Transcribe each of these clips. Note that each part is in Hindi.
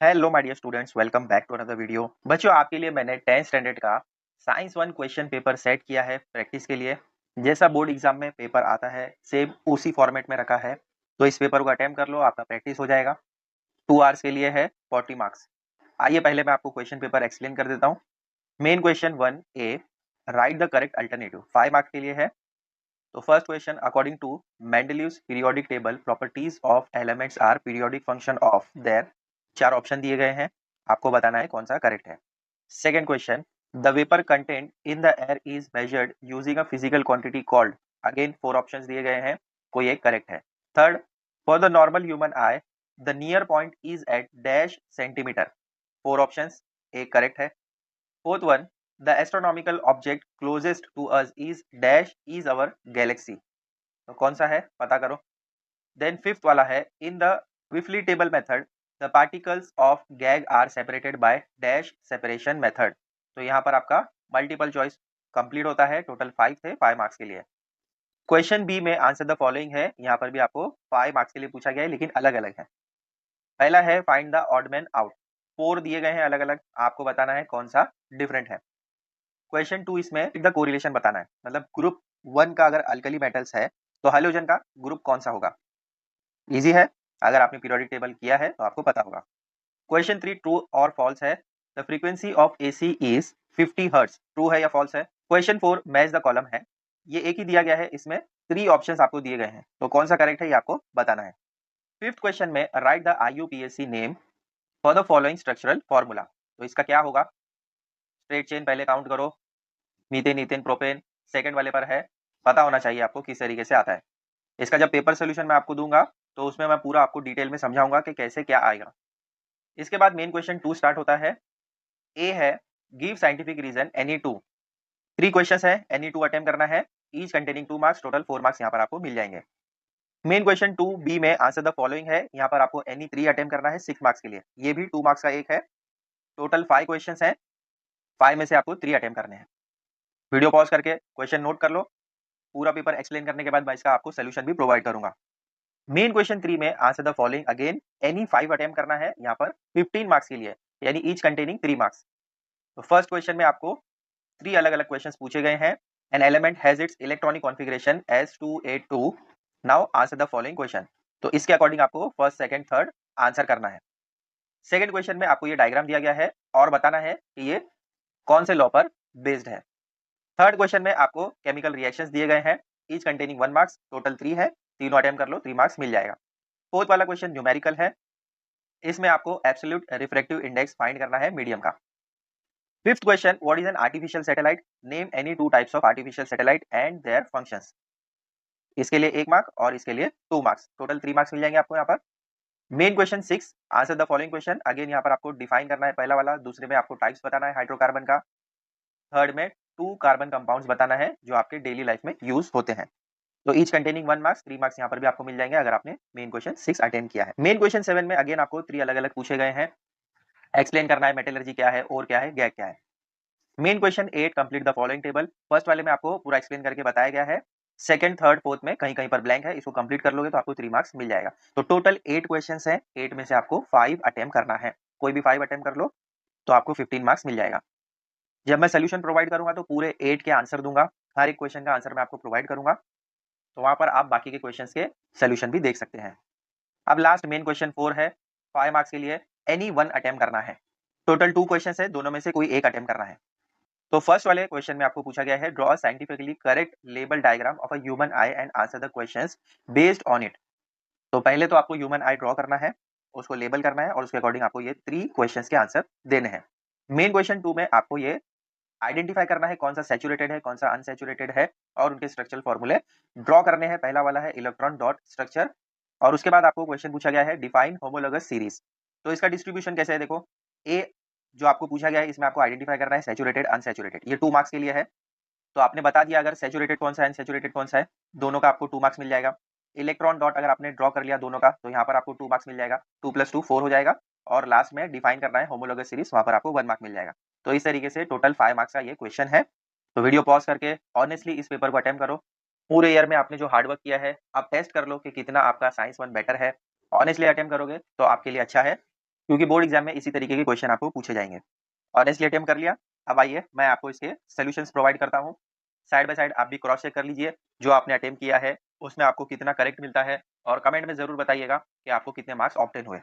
Hello my dear students, welcome back to another video. बच्चों, आपके लिए मैंने 10th स्टैंडर्ड का साइंस 1 क्वेश्चन पेपर सेट किया है प्रैक्टिस के लिए। जैसा बोर्ड एग्जाम में पेपर आता है सेम उसी फॉर्मेट में रखा है, तो इस पेपर को अटेम्प्ट कर लो, आपका प्रैक्टिस हो जाएगा। 2 आवर्स के लिए है, 40 मार्क्स। आइए पहले मैं आपको क्वेश्चन पेपर एक्सप्लेन कर देता हूँ। Main question 1A, write the correct alternative, 5 marks के लिए है। तो first question, according to Mendeleev's periodic table properties of elements are periodic function of their. 4 option दिए गए हैं, आपको बताना है कौन सा करेक्ट है। Second question, the vapour content in the air is measured using a physical quantity called. Again 4 options दिए गए हैं, कोई एक करेक्ट है। Third, for the normal human eye the near point is at dash centimetre. 4 options, एक करेक्ट है। Fourth one, the astronomical object closest to us is dash is our galaxy. तो कौन सा है पता करो। देन फिफ्थ वाला है, इन द विफली table method the particles of gas are separated by dash separation method. तो यहाँ पर आपका मल्टीपल चॉइस कंप्लीट होता है। टोटल 5 थे, 5 मार्क्स के लिए। क्वेश्चन बी में आंसर द फॉलोइंग है, यहाँ पर भी आपको 5 मार्क्स के लिए पूछा गया है, लेकिन अलग अलग है। पहला है find the odd man out. 4 दिए गए हैं अलग अलग, आपको बताना है कौन सा डिफरेंट है। क्वेश्चन 2, इसमें द कोरिलेशन बताना है, मतलब ग्रुप 1 का अगर अल्कली मेटल्स है तो हैलोजन का ग्रुप कौन सा होगा। इजी है, अगर आपने पीरियोडिक टेबल किया है तो आपको पता होगा। क्वेश्चन 3, ट्रू और फॉल्स है। The frequency of AC is 50 hertz, true है या फॉल्स है। क्वेश्चन 4, मैच द कॉलम है। ये एक ही दिया गया है, इसमें 3 ऑप्शंस आपको दिए गए हैं, तो कौन सा करेक्ट है ये आपको बताना है। फिफ्थ क्वेश्चन में right the IUPAC name for the following structural formula. तो इसका क्या होगा, स्ट्रेट चेन पहले काउंट करो, मीथेन इथेन प्रोपेन सेकंड वाले पर है, पता होना चाहिए आपको किस तरीके से आता है। इसका जब पेपर सोल्यूशन मैं आपको दूंगा तो उसमें मैं पूरा आपको डिटेल में समझाऊंगा कि कैसे क्या आएगा। इसके बाद मेन क्वेश्चन 2 स्टार्ट होता है। ए है, give scientific reason any two. 3 questions है, एनी टू अटेम्प्ट करना है, each containing 2 marks, total 4 marks यहाँ पर आपको मिल जाएंगे। मेन क्वेश्चन 2 बी में आंसर द फॉलोइंग है, यहाँ पर आपको एनी 3 अटेम्प्ट करना है 6 मार्क्स के लिए, ये भी 2 मार्क्स का एक है। टोटल 5 क्वेश्चंस हैं, 5 में से आपको 3 अटेम्प्ट करने हैं। वीडियो पॉज करके क्वेश्चन नोट कर लो, पूरा पेपर एक्सप्लेन करने के बाद मैं इसका आपको सोल्यूशन भी प्रोवाइड करूंगा। मेन क्वेश्चन 3 में answer the following, again any 5 attempt करना है यहाँ पर 15 मार्क्स के लिए, यानी ईच कंटेनिंग 3 मार्क्स। तो फर्स्ट क्वेश्चन में आपको 3 अलग अलग क्वेश्चंस पूछे गए हैं। N element has its electronic configuration S2A2, now answer the following question. तो इसके अकॉर्डिंग आपको फर्स्ट सेकंड थर्ड आंसर करना है। सेकंड क्वेश्चन में आपको ये डायग्राम दिया गया है और बताना है कि ये कौन से लॉ पर बेस्ड है। थर्ड क्वेश्चन में आपको केमिकल रिएक्शंस दिए गए हैं, ईच कंटेनिंग 1 मार्क्स, टोटल 3 है, तीनों अटेम्प्ट कर लो, 3 मार्क्स मिल जाएगा। फोर्थ वाला क्वेश्चन न्यूमेरिकल है, इसमें आपको एब्सोल्यूट रिफ्रैक्टिव इंडेक्स फाइंड करना है मीडियम का। Fifth question, what is an artificial satellite, name any 2 types of artificial satellite and their functions. इसके लिए 1 मार्क और इसके लिए 2 मार्क्स, टोटल 3 मार्क्स मिल जाएंगे आपको यहाँ पर। Main question 6, answer the following question. Again यहाँ पर आपको डिफाइन करना है पहला वाला, दूसरे में आपको टाइप्स बताना है हाइड्रोकार्बन का, थर्ड में 2 कार्बन कंपाउंड्स बताना है जो आपके डेली लाइफ में यूज होते हैं। तो ईच कंटेनिंग 1 मार्क्स, 3 मार्क्स यहाँ पर भी आपको मिल जाएंगे अगर आपने मेन क्वेश्चन 6 अटेंड किया है। मेन क्वेश्चन 7 में अगेन आपको 3 अलग अलग पूछे गए हैं, एक्सप्लेन करना है मेटलर्जी क्या है और क्या है गैग क्या है। Main question 8, complete the following table. First वाले में आपको पूरा एक्सप्लेन करके बताया गया है, सेकंड थर्ड फोर्थ में कहीं कहीं पर ब्लैंक है, इसको कंप्लीट कर लोगे तो आपको 3 मार्क्स मिल जाएगा। तो टोटल 8 क्वेश्चंस हैं, 8 में से आपको 5 अटेम्प्ट करना है, कोई भी 5 अटेम्प्ट कर लो तो आपको 15 मार्क्स मिल जाएगा। जब मैं सोल्यूशन प्रोवाइड करूंगा तो पूरे 8 के आंसर दूंगा, हर एक क्वेश्चन का आंसर मैं आपको प्रोवाइड करूंगा, तो वहां पर आप बाकी के क्वेश्चंस के सोल्यूशन भी देख सकते हैं। अब लास्ट मेन क्वेश्चन 4 है, 5 मार्क्स के लिए एनी 1 अटेम्प्ट करना है। टोटल 2 क्वेश्चंस है, दोनों में से कोई एक अटेम्प्ट करना है। तो फर्स्ट वाले क्वेश्चन में आपको पूछा गया है, draw scientifically correct label diagram of a human I and answer the questions based on it. तो पहले तो आपको ह्यूमन आई ड्रॉ करना है, उसको लेबल करना है और उसके अकॉर्डिंग आपको ये 3 क्वेश्चंस के आंसर देने हैं। मेन क्वेश्चन 2 में आपको ये आइडेंटिफाई करना है कौन सा सैचुरेटेड है कौन सा अनसैचुरेटेड है और उनके स्ट्रक्चरल फॉर्मूले ड्रॉ करने हैं। पहला वाला है इलेक्ट्रॉन डॉट स्ट्रक्चर, और उसके बाद आपको क्वेश्चन पूछा गया है डिफाइन होमोलोगस सीरीज। तो इसका डिस्ट्रीब्यूशन कैसे है देखो, ए जो आपको पूछा गया है इसमें आपको आइडेंटिफाई करना है सैचुरेटेड अनसैचुरेटेड, ये 2 मार्क्स के लिए है। तो आपने बता दिया अगर सैचुरेटेड कौन सा है अनसैचुरेटेड कौन सा है, दोनों का आपको 2 मार्क्स मिल जाएगा। इलेक्ट्रॉन डॉट अगर आपने ड्रॉ कर लिया दोनों का तो यहाँ पर आपको 2 मार्क्स मिल जाएगा, 2 + 2 4 हो जाएगा। और लास्ट में डिफाइन करना है होमोलोगस सीरीज, वहां पर आपको 1 मार्क मिल जाएगा। तो इस तरीके से टोटल 5 मार्क्स का ये क्वेश्चन है। तो वीडियो पॉज करके ऑनेस्टली इस पेपर को अटेम्प्ट करो। पूरे ईयर में आपने जो हार्ड वर्क किया है, आप टेस्ट कर लो कि कितना आपका साइंस 1 बेटर है। ऑनेस्टली अटेम्प्ट करोगे तो आपके लिए अच्छा है। क्योंकि बोर्ड एग्जाम में इसी तरीके के क्वेश्चन आपको पूछे जाएंगे। ऑनेस्टली अटेम्प्ट कर लिया। अब आइए मैं आपको इसके सॉल्यूशंस प्रोवाइड करता हूँ। साइड बाय साइड आप भी क्रॉस चेक कर लीजिए, जो आपने अटेम्प्ट किया है उसमें आपको कितना करेक्ट मिलता है, और कमेंट में जरूर बताइएगा कि आपको कितने मार्क्स ऑब्टेन हुए।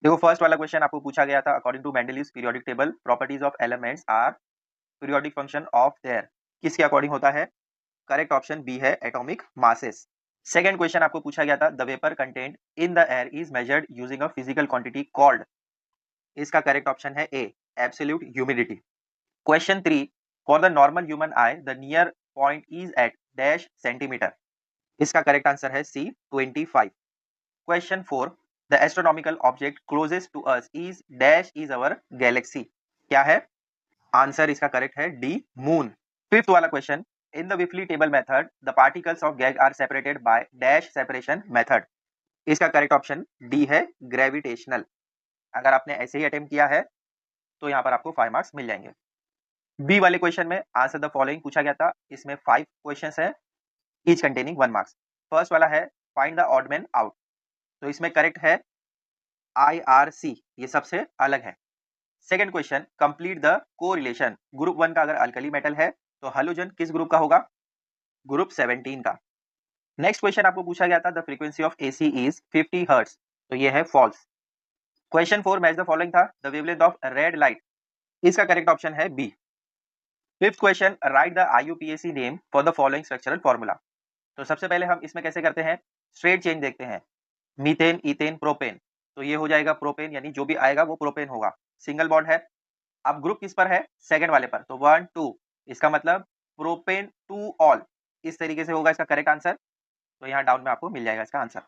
देखो फर्स्ट वाला क्वेश्चन आपको पूछा गया था, according to Mendeleev's periodic table properties of elements are periodic function of their, किसके अकॉर्डिंग होता है? करेक्ट ऑप्शन बी है, एटॉमिक मासेस। सेकंड क्वेश्चन आपको पूछा गया था, the vapour content in the air is measured using a physical quantity called, इसका करेक्ट ऑप्शन है A, absolute humidity. Question 3, for the normal human eye the near point is at dash centimetre, इसका करेक्ट आंसर है C, 25। Question 4, the astronomical object closest to us is dash is our galaxy, क्या है? आंसर इसका करेक्ट है डी, मून। फिफ्थ वाला क्वेश्चन, इन द विफली table method the particles of gas are separated by dash separation method, इसका करेक्ट ऑप्शन डी है, ग्रेविटेशनल। अगर आपने ऐसे ही अटेम्प्ट किया है तो यहाँ पर आपको 5 मार्क्स मिल जाएंगे। बी वाले क्वेश्चन में आंसर द फॉलोइंग पूछा गया था, इसमें 5 क्वेश्चंस हैं, ईच कंटेनिंग 1 मार्क्स। फर्स्ट वाला है find the odd man out, तो इसमें करेक्ट है IRC, ये सबसे अलग है। Second question, complete the correlation, group 1 का अगर अल्कली मेटल है तो हैलोजन किस ग्रुप का होगा? ग्रुप 17 का। नेक्स्ट क्वेश्चन आपको पूछा गया था, the frequency of AC is 50 hertz, तो ये है false. Question 4, match the following था, the wavelength of red light, इसका करेक्ट ऑप्शन है B. Fifth question, write the IUPAC name for the following structural formula, तो सबसे पहले हम इसमें कैसे करते हैं, स्ट्रेट चेंज देखते हैं, मीथेन, इथेन, प्रोपेन, तो ये हो जाएगा प्रोपेन, यानी जो भी आएगा वो प्रोपेन होगा, सिंगल बॉन्ड है। अब ग्रुप किस पर है? सेकंड वाले पर, तो 1 2, इसका मतलब प्रोपेन टू ऑल, इस तरीके से होगा इसका करेक्ट आंसर, तो यहाँ डाउन में आपको मिल जाएगा इसका answer.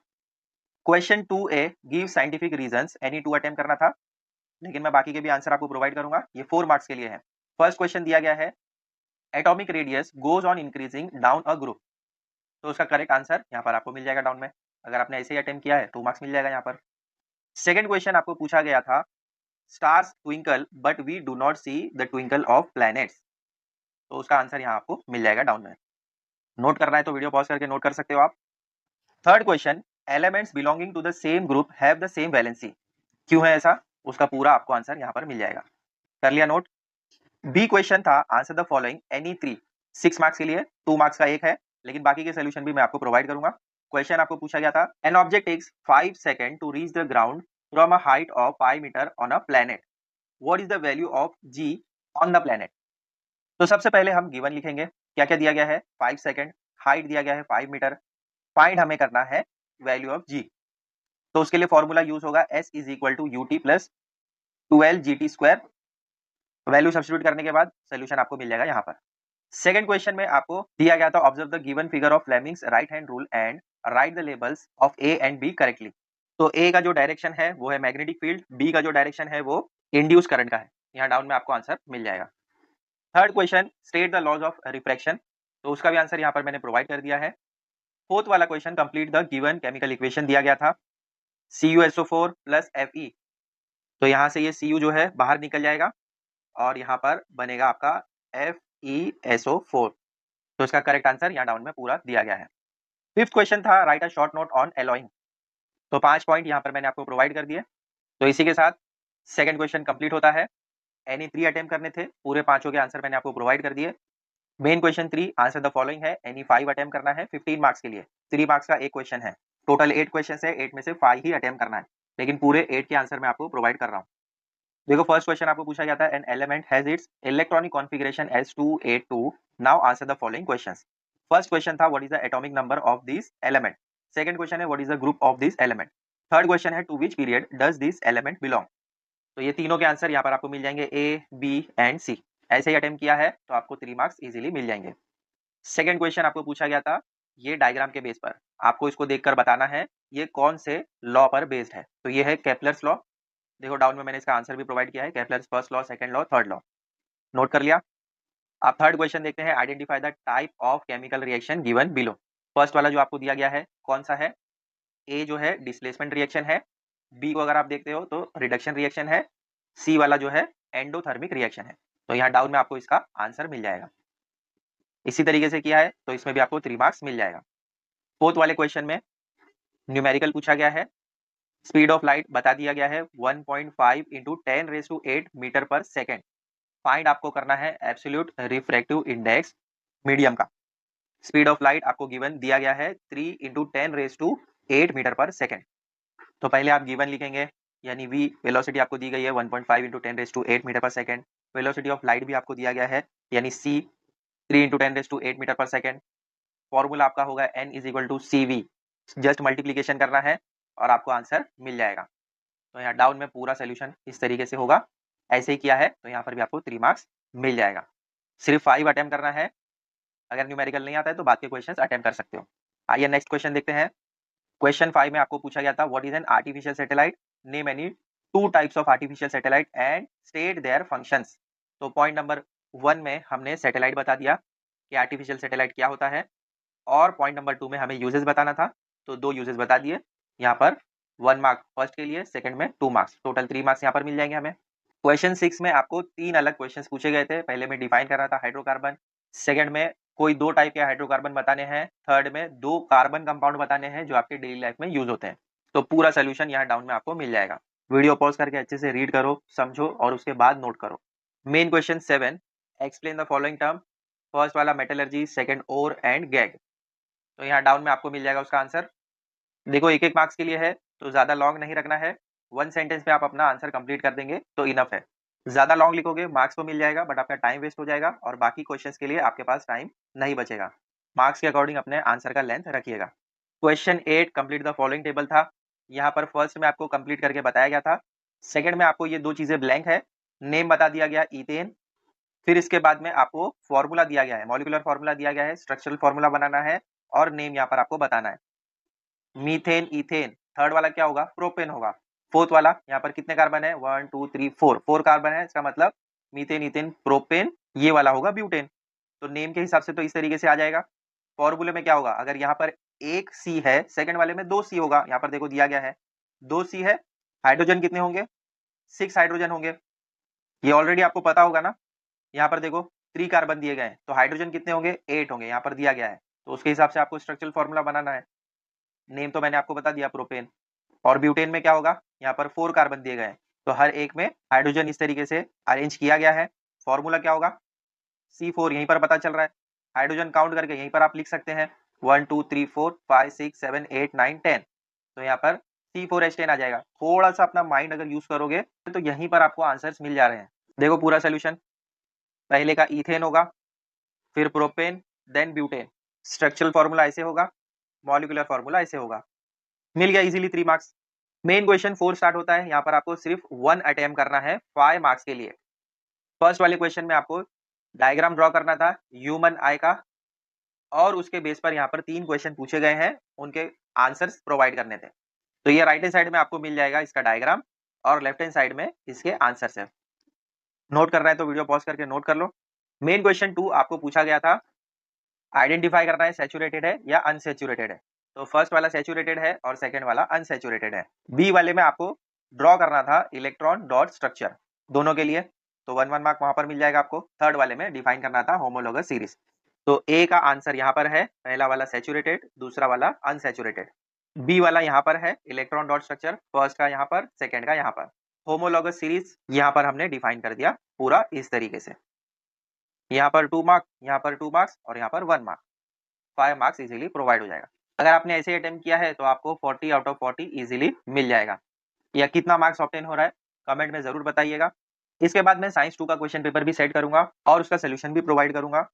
Question 2A, give scientific reasons, any 2 attempt करना था, लेकिन मैं बाकी के भी आंसर आपको प्रोवाइड करूंगा, ये 4 मार्क्स के लिए है। फर्स्ट क्वेश्चन दिया गया है, atomic radius goes on increasing down a group, तो उसका करेक्ट आंसर यहाँ पर आपको मिल जाएगा डाउन में। अगर आपने ऐसे ही अटेम्प्ट किया है 2 मार्क्स मिल जाएगा यहाँ पर। सेकंड क्वेश्चन आपको पूछा गया था, stars twinkle but we do not see the twinkle of planets, तो उसका आंसर यहाँ आपको मिल जाएगा डाउन में। नोट करना है तो वीडियो पॉज करके नोट कर सकते हो आप। Third question, elements belonging to the same group have the same valency, क्यों है ऐसा? उसका पूरा आपको आंसर यहाँ पर मिल जाएगा। कर लिया नोट। बी क्वेश्चन था, answer the following any 3, 6 marks के लिए, 2 मार्क्स का एक है, लेकिन बाकी के सोल्यूशन भी मैं आपको प्रोवाइड करूंगा। क्वेश्चन आपको पूछा गया था, an object takes 5 second to reach the ground from a height of 5 metre on a planet, what is the value of g on the planet, तो सबसे पहले हम गिवन लिखेंगे, क्या क्या दिया गया है, 5 सेकंड, हाइट दिया गया है 5 मीटर, फाइंड हमें करना है वैल्यू ऑफ जी, तो उसके लिए फॉर्मूला यूज होगा S is equal to UT plus 12GT square, value substitute करने के बाद सोल्यूशन आपको मिल जाएगा यहाँ पर। सेकंड क्वेश्चन में आपको दिया गया था, observe the given figure of Fleming's right hand rule and right the labels of A and B correctly, तो A का जो डायरेक्शन है वो है मैग्नेटिक फील्ड, B का जो डायरेक्शन है वो इंड्यूस करंट का है, यहाँ डाउन में आपको आंसर मिल जाएगा। Third question, state the laws of refraction, तो उसका भी आंसर यहाँ पर मैंने प्रोवाइड कर दिया है। फोर्थ वाला question, complete the given chemical equation दिया गया था, CuSO4 प्लस Fe, तो यहाँ से ये Cu जो है बाहर निकल जाएगा और यहाँ पर बनेगा आपका FeSO4, तो इसका करेक्ट आंसर यहाँ डाउन में पूरा दिया गया है। फिफ्थ क्वेश्चन था, right a short note on alloying, तो 5 पॉइंट यहाँ पर मैंने आपको प्रोवाइड कर दिए, तो इसी के साथ सेकंड क्वेश्चन कंप्लीट होता है। एनी 3 अटेम्प्ट करने थे, पूरे पांचों के आंसर मैंने आपको प्रोवाइड कर दिए। Main question 3, answer the following है, एनी 5 अटेम्प्ट करना है 15 मार्क्स के लिए, 3 मार्क्स का एक क्वेश्चन है, टोटल 8 क्वेश्चन है, 8 में से 5 ही अटेम्प्ट करना है, लेकिन पूरे 8 के आंसर मैं आपको प्रोवाइड कर रहा हूँ। देखो फर्स्ट क्वेश्चन आपको पूछा गया था, an element has its electronic configuration S2A2, now answer the following questions. First question था, what is the atomic number of this element, second question है, what is the group of this element, third question है, to which period does this element belong, तो ये तीनों के आंसर यहाँ पर आपको मिल जाएंगे A, B एंड C, ऐसे ही अटेम्प्ट किया है तो आपको 3 मार्क्स इजीली मिल जाएंगे। सेकंड क्वेश्चन आपको पूछा गया था, ये डायग्राम के बेस पर आपको इसको देखकर बताना है ये कौन से लॉ पर बेस्ड है, तो ये है केपलर्स लॉ, देखो डाउन में मैंने इसका आंसर भी प्रोवाइड किया है, Kepler's first law, second law, third law, note कर लिया। आप थर्ड क्वेश्चन देखते हैं, identify the type of chemical reaction given below, first वाला जो आपको दिया गया है कौन सा है, ए जो है डिस्प्लेसमेंट रिएक्शन है, बी को अगर आप देखते हो तो रिडक्शन रिएक्शन है, सी वाला जो है एंडोथर्मिक रिएक्शन है, तो यहाँ डाउन में आपको इसका आंसर मिल जाएगा। इसी तरीके से किया है तो इसमें भी आपको 3 मार्क्स मिल जाएगा। फोर्थ वाले क्वेश्चन में न्यूमेरिकल पूछा गया है, स्पीड ऑफ लाइट बता दिया गया है 1.5 into 10⁸ metre per second. Find आपको करना है एब्सोल्यूट रिफ्रैक्टिव इंडेक्स मीडियम का। स्पीड ऑफ लाइट आपको गिवन दिया गया है 3 इंटू 10⁸ मीटर पर सेकेंड। तो पहले आप गिवन लिखेंगे, यानी v वेलोसिटी आपको दी गई है 1.5 into 10⁸ metre per second. Velocity of light भी आपको दिया गया है, यानी c 3 into 10⁸ metre per second. Formula आपका होगा n is equal to cv। Just multiplication करना है और आपको आंसर मिल जाएगा। तो यहाँ डाउन में पूरा सोल्यूशन इस तरीके से होगा, ऐसे ही किया है तो यहाँ पर भी आपको 3 मार्क्स मिल जाएगा। सिर्फ 5 अटेम्प्ट करना है, अगर न्यूमेरिकल नहीं आता है तो बाकी क्वेश्चंस अटेम्प्ट कर सकते हो। आइए नेक्स्ट क्वेश्चन देखते हैं। क्वेश्चन 5 में आपको पूछा गया था what is an artificial satellite, name any 2 types of artificial satellite and state their functions. तो पॉइंट नंबर 1 में हमने सैटेलाइट बता दिया कि आर्टिफिशियल सैटेलाइट क्या होता है, और पॉइंट नंबर 2 में हमें यूजेस बताना था, तो 2 यूजेस बता दिए। यहाँ पर 1 मार्क फर्स्ट के लिए, सेकंड में 2 मार्क्स, टोटल 3 मार्क्स यहाँ पर मिल जाएंगे हमें। क्वेश्चन 6 में आपको 3 अलग क्वेश्चंस पूछे गए थे। पहले में डिफाइन करना था हाइड्रोकार्बन, सेकंड में कोई 2 टाइप के हाइड्रोकार्बन बताने हैं, थर्ड में 2 कार्बन कंपाउंड बताने हैं जो आपके डेली लाइफ में यूज होते हैं। तो पूरा सोल्यूशन यहाँ डाउन में आपको मिल जाएगा। वीडियो पॉज करके अच्छे से रीड करो, समझो और उसके बाद नोट करो। Main question 7, explain the following term. First वाला मेटलर्जी, सेकंड ओर एंड गैग। तो यहाँ डाउन में आपको मिल जाएगा उसका आंसर। देखो एक एक मार्क्स के लिए है तो ज्यादा लॉन्ग नहीं रखना है, 1 सेंटेंस में आप अपना आंसर कंप्लीट कर देंगे तो इनफ है। ज्यादा लॉन्ग लिखोगे मार्क्स तो मिल जाएगा बट आपका टाइम वेस्ट हो जाएगा और बाकी क्वेश्चंस के लिए आपके पास टाइम नहीं बचेगा। मार्क्स के अकॉर्डिंग अपने आंसर का लेंथ रखिएगा। Question 8, complete the following table था। यहाँ पर फर्स्ट में आपको कंप्लीट करके बताया गया था, सेकंड में आपको ये 2 चीजें ब्लैंक है, नेम बता दिया गया इथेन, फिर इसके बाद में आपको फॉर्मूला दिया गया है, मॉलिक्यूलर फॉर्मूला दिया गया है, स्ट्रक्चरल फॉर्मूला बनाना है और नेम यहाँ पर आपको बताना है। मीथेन, इथेन, थर्ड वाला क्या होगा, प्रोपेन होगा। फोर्थ वाला यहाँ पर कितने कार्बन है, 1 2 3 4, 4 कार्बन है, इसका मतलब मीथेन, इथेन, प्रोपेन, ये वाला होगा ब्यूटेन। तो नेम के हिसाब से तो इस तरीके से आ जाएगा। फॉर्मूले में क्या होगा, अगर यहाँ पर एक सी है, सेकंड वाले में 2 सी होगा। यहाँ पर देखो दिया गया है 2 सी है, हाइड्रोजन कितने होंगे, 6 हाइड्रोजन होंगे, ये ऑलरेडी आपको पता होगा ना। यहाँ पर देखो 3 कार्बन दिए गए हैं तो हाइड्रोजन कितने होंगे, 8 होंगे, यहाँ पर दिया गया है तो उसके हिसाब से आपको स्ट्रक्चरल फॉर्मूला बनाना है। नेम तो मैंने आपको बता दिया प्रोपेन। और ब्यूटेन में क्या होगा, यहाँ पर 4 कार्बन दिए गए हैं तो हर एक में हाइड्रोजन इस तरीके से अरेंज किया गया है। फॉर्मूला क्या होगा, C4, यहीं पर पता चल रहा है। हाइड्रोजन काउंट करके यहीं पर आप लिख सकते हैं 1 2 3 4 5 6 7 8 9 10, तो यहाँ पर C4H10 आ जाएगा। थोड़ा सा अपना माइंड अगर यूज करोगे तो यहीं पर आपको आंसर्स मिल जा रहे हैं। देखो पूरा सोल्यूशन, पहले का इथेन होगा, फिर propane, then butane. Structural formula ऐसे होगा, मॉलिक्यूलर फॉर्मूला ऐसे होगा। मिल गया easily 3 marks. Main question 4 start होता है, यहाँ पर आपको सिर्फ 1 अटेम्प्ट करना है 5 मार्क्स के लिए। फर्स्ट वाले क्वेश्चन में आपको डायग्राम ड्रॉ करना था ह्यूमन आई का, और उसके बेस पर यहाँ पर 3 क्वेश्चन पूछे गए हैं, उनके आंसर्स प्रोवाइड करने थे। तो ये राइट हैंड साइड में आपको मिल जाएगा इसका डायग्राम और लेफ्ट हैंड साइड में इसके आंसर्स है। नोट करना है तो वीडियो पॉज करके नोट कर लो। मेन क्वेश्चन 2 आपको पूछा गया था, आइडेंटिफाई करना है सैचुरेटेड है या अनसैचुरेटेड है। तो फर्स्ट वाला सैचुरेटेड है और सेकंड वाला अनसैचुरेटेड है। बी वाले में आपको ड्रॉ करना था इलेक्ट्रॉन डॉट स्ट्रक्चर दोनों के लिए, तो 1 1 मार्क वहां पर मिल जाएगा आपको। थर्ड वाले में डिफाइन करना था होमोलोगस सीरीज। तो ए का आंसर यहाँ पर है, पहला वाला सैचुरेटेड, दूसरा वाला अनसैचुरेटेड। बी वाला यहाँ पर है इलेक्ट्रॉन डॉट स्ट्रक्चर, फर्स्ट का यहाँ पर, सेकंड का यहाँ पर। होमोलोगस सीरीज यहाँ पर हमने डिफाइन कर दिया पूरा इस तरीके से। यहाँ पर 2 मार्क, यहाँ पर 2 मार्क्स और यहाँ पर 1 मार्क, 5 मार्क्स इजीली प्रोवाइड हो जाएगा। अगर आपने ऐसे अटेम्प्ट किया है तो आपको 40 आउट ऑफ 40 इजीली मिल जाएगा। या कितना मार्क्स ऑब्टेन हो रहा है कमेंट में जरूर बताइएगा। इसके बाद मैं साइंस 2 का क्वेश्चन पेपर भी सेट करूंगा और उसका सोल्यूशन भी प्रोवाइड करूंगा।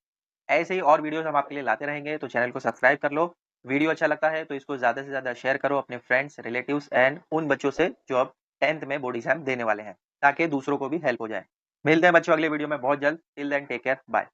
ऐसे ही और वीडियोस हम आपके लिए लाते रहेंगे, तो चैनल को सब्सक्राइब कर लो। वीडियो अच्छा लगता है तो इसको ज्यादा से ज्यादा शेयर करो अपने फ्रेंड्स, रिलेटिव्स एंड उन बच्चों से जो अब 10th में बोर्ड एग्जाम देने वाले हैं, ताकि दूसरों को भी हेल्प हो जाए। मिलते हैं बच्चों अगले वीडियो में बहुत जल्द। Till then take care, bye.